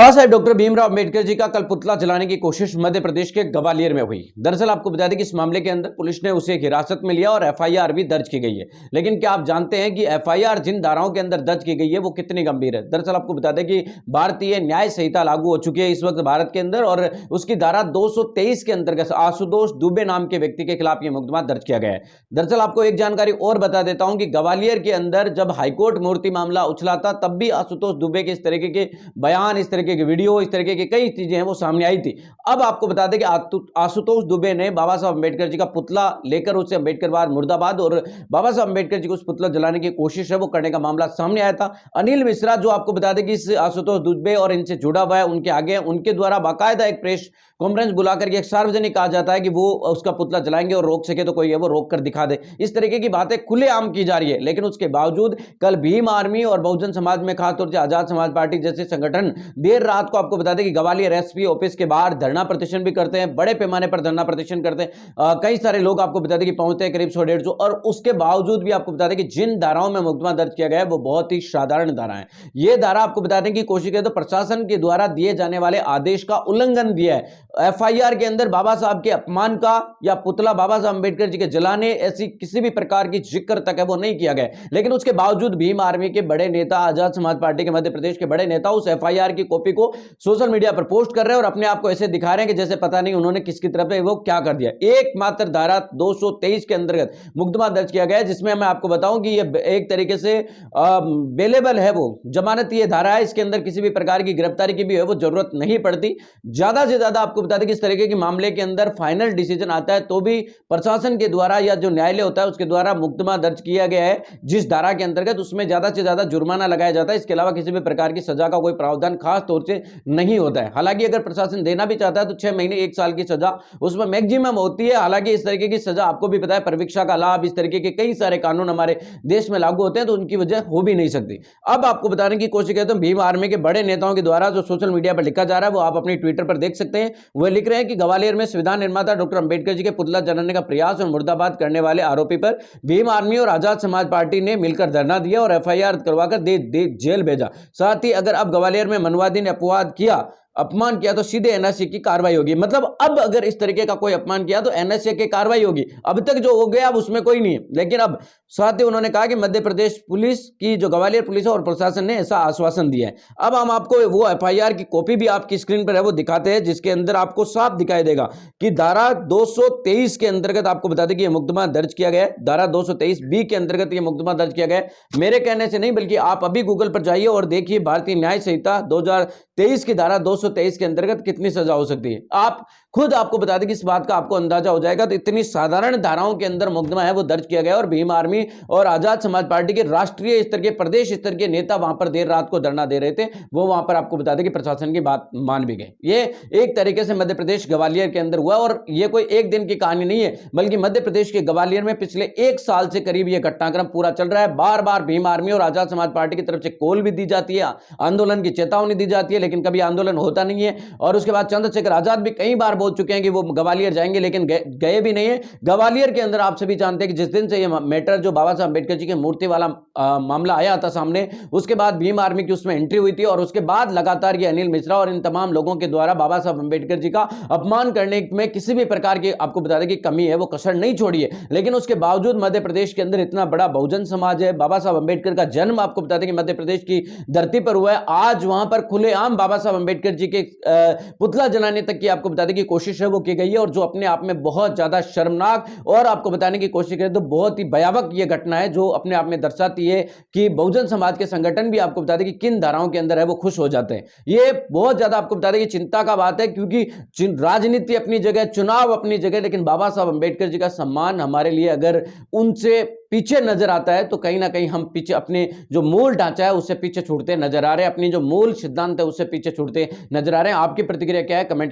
Baba Saheb doctor Bhimrao Ambedkar ji का कल पुतला जलाने की कोशिश मध्य प्रदेश के ग्वालियर में हुई। दरअसल आपको बता दें कि इस मामले के अंदर पुलिस ने उसे हिरासत में लिया और एफआईआर भी दर्ज की गई है। लेकिन क्या आप जानते हैं कि एफआईआर जिन धाराओं के अंदर दर्ज की गई है वो कितनी गंभीर है? दरअसल आपको बता दें कि भारतीय न्याय संहिता लागू हो चुकी है इस वक्त भारत के अंदर, और उसकी धारा 223 के अंतर्गत आशुतोष दुबे नाम के व्यक्ति के खिलाफ यह मुकदमा दर्ज किया गया है। दरअसल आपको एक जानकारी और बता देता हूं कि ग्वालियर के अंदर जब हाईकोर्ट मूर्ति मामला उछला था तब भी आशुतोष दुबे के इस तरीके के बयान, इस तरीके की वीडियो, इस तरीके की कई चीजें हैं वो सामने आई थी। अब आपको बता दें कि आशुतोष दुबे ने बाबा साहब अंबेडकर जी का पुतला लेकर उसे अंबेडकरवाद मुर्दाबाद और बाबा साहब अंबेडकर जी को उस पुतला जलाने की कोशिश है वो करने का मामला सामने आया था। अनिल मिश्रा जो आपको बता दें कि इस आशुतोष दुबे और इनसे जुड़ा हुआ है, उनके आगे उनके द्वारा बाकायदा एक प्रेस कॉन्फ्रेंस बुलाकर के एक सार्वजनिक कहा जाता है कि वो उसका पुतला जलाएंगे और रोक सके तो कोई है वो रोक कर दिखा दे। इस तरीके की बातें खुलेआम की जा रही है। लेकिन उसके बावजूद कल भीम आर्मी और बहुजन समाज में खासतौर से आजाद समाज पार्टी जैसे संगठन देर रात को आपको बता दें कि ग्वालियर एसपी ऑफिस के बाहर धरना प्रदर्शन भी करते हैं, बड़े पैमाने पर धरना प्रदर्शन करते हैं। कई सारे लोग आपको बता दें कि पहुंचते हैं करीब 100-150, और उसके बावजूद भी आपको बता दें कि जिन धाराओं में मुकदमा दर्ज किया गया है वो बहुत ही साधारण धारा है। यह धारा आपको बता दें कि कोशिश करें तो प्रशासन के द्वारा दिए जाने वाले आदेश का उल्लंघन दिया है। एफआईआर के अंदर बाबा साहब के अपमान का या पुतला बाबा साहब अंबेडकर जी के जलाने ऐसी किसी भी प्रकार की जिक्र तक है वो नहीं किया गया। लेकिन उसके बावजूद भीम आर्मी के बड़े नेता, आजाद समाज पार्टी के मध्य प्रदेश के बड़े नेता उस एफआईआर की कॉपी को सोशल मीडिया पर पोस्ट कर रहे हैं और अपने आप को ऐसे दिखा रहे हैं कि जैसे पता नहीं उन्होंने किसकी तरफ से वो क्या कर दिया। एकमात्र धारा 223 के अंतर्गत मुकदमा दर्ज किया गया है, जिसमें मैं आपको बताऊं कि ये एक तरीके से बेलेबल है, वो जमानत ये धारा है, इसके अंदर किसी भी प्रकार की गिरफ्तारी की भी है वो जरूरत नहीं पड़ती। ज्यादा से ज्यादा आपको बता दें कि इस तरीके के मामले के अंदर फाइनल डिसीजन आता है तो भी प्रशासन के द्वारा या जो न्यायालय होता है उसके द्वारा मुकदमा दर्ज किया गया है जिस धारा के अंतर्गत, उसमें ज्यादा से ज्यादा जुर्माना लगाया जाता है। इसके अलावा किसी भी प्रकार की सजा का कोई प्रावधान खास तौर से नहीं होता है। हालांकि अगर प्रशासन देना भी चाहता है तो 6 महीने 1 साल की सजा उसमें मैक्सिमम होती है। हालांकि इस तरीके की सजा आपको भी पता है, परीक्षा का लाभ, इस तरीके के कई सारे कानून हमारे देश में लागू होते हैं तो उनकी वजह हो भी नहीं सकती। अब आपको बताने की कोशिश करते हैं भीम आर्मी के बड़े नेताओं के द्वारा जो सोशल मीडिया पर लिखा जा रहा है वो आप अपने ट्विटर पर देख सकते हैं। वह लिख रहे हैं कि ग्वालियर में संविधान निर्माता डॉक्टर अंबेडकर जी के पुतला जलाने का प्रयास और मुर्दाबाद करने वाले आरोपी पर भीम आर्मी और आजाद समाज पार्टी ने मिलकर धरना दिया और एफआईआर करवाकर जेल भेजा। साथ ही अगर अब ग्वालियर में मनवादी ने अपवाद किया, अपमान किया तो सीधे एनएसए की कार्रवाई होगी। मतलब अब अगर इस तरीके का कोई अपमान किया तो एनएसए की कार्रवाई होगी। अब तक जो हो गया अब उसमें कोई नहीं है। लेकिन अब साथ ही उन्होंने कहा कि मध्य प्रदेश पुलिस की जो ग्वालियर पुलिस और प्रशासन ने ऐसा आश्वासन दिया है। अब हम आपको वो एफआईआर की कॉपी भी आपकी स्क्रीन पर है वो दिखाते हैं, जिसके अंदर आपको साफ दिखाई देगा कि धारा 223 के अंतर्गत आपको बता दें कि यह मुकदमा दर्ज किया गया है। धारा 223B के अंतर्गत यह मुकदमा दर्ज किया गया है। मेरे कहने से नहीं बल्कि आप अभी गूगल पर जाइए और देखिए भारतीय न्याय संहिता 2023 की धारा 223 के अंतर्गत कितनी सजा हो सकती है। आप खुद आपको बता दें कि इस बात का आपको अंदाजा हो जाएगा। तो इतनी साधारण धाराओं के अंदर मुकदमा है वो दर्ज किया गया और भीम आर्मी और आजाद समाज पार्टी के राष्ट्रीय स्तर के, प्रदेश स्तर के नेता वहां पर देर रात को धरना दे रहे थे। वो वहां पर आपको बता दें कि प्रशासन की बात मान भी गए। ये एक तरीके से मध्य प्रदेश ग्वालियर के अंदर हुआ और ये कोई एक दिन की कहानी नहीं है, बल्कि मध्य प्रदेश के ग्वालियर में पिछले 1 साल से करीब यह घटनाक्रम पूरा चल रहा है। बार बार भीम आर्मी और आजाद समाज पार्टी की तरफ से कॉल भी दी जाती है, आंदोलन की चेतावनी दी जाती है, लेकिन कभी आंदोलन होता नहीं है। और उसके बाद चंद्रशेखर आजाद भी कई बार बोल चुके हैं कि वो ग्वालियर जाएंगे, लेकिन गए भी नहीं है। ग्वालियर के अंदर आप सभी जानते हैं कि जिस दिन से ये मैटर जो बाबा साहब अंबेडकर जी की मूर्ति वाला मामला आया था सामने, उसके बाद भीम आर्मी की उसमें एंट्री हुई थी और उसके बाद लगातार ये अनिल मिश्रा और इन तमाम लोगों के द्वारा बाबा साहब अंबेडकर जी का अपमान करने में किसी भी प्रकार की आपको बता दें कि कमी है वो कसर नहीं छोड़ी है। लेकिन उसके बावजूद मध्य प्रदेश के अंदर इतना बड़ा बहुजन समाज है, बाबा साहब अंबेडकर का जन्म आपको बता दें कि मध्य प्रदेश की धरती पर हुआ है। आज वहां पर खुलेआम बाबा साहब अंबेडकर जी के पुतला जलाने तक की आपको बताने की कोशिश है वो की गई है, और जो अपने आप में बहुत ज्यादा शर्मनाक और आपको बताने की कोशिश करें तो बहुत ही भयावह ये घटना है, जो अपने आप में दर्शाती है कि बहुजन समाज के संगठन भी आपको बता दें कि किन धाराओं के अंदर है वो खुश हो जाते हैं। ये बहुत ज्यादा आपको बता दें कि चिंता का बात है, क्योंकि राजनीति अपनी जगह, चुनाव अपनी जगह, लेकिन बाबा साहब अंबेडकर जी का सम्मान हमारे लिए अगर उनसे पीछे नजर आता है तो कहीं ना कहीं हम पीछे अपने जो मूल ढांचा है उससे पीछे छूटते नजर आ रहे हैं, अपनी जो मूल सिद्धांत है उससे पीछे छूटते नजर आ रहे हैं। आपकी प्रतिक्रिया क्या है? कमेंट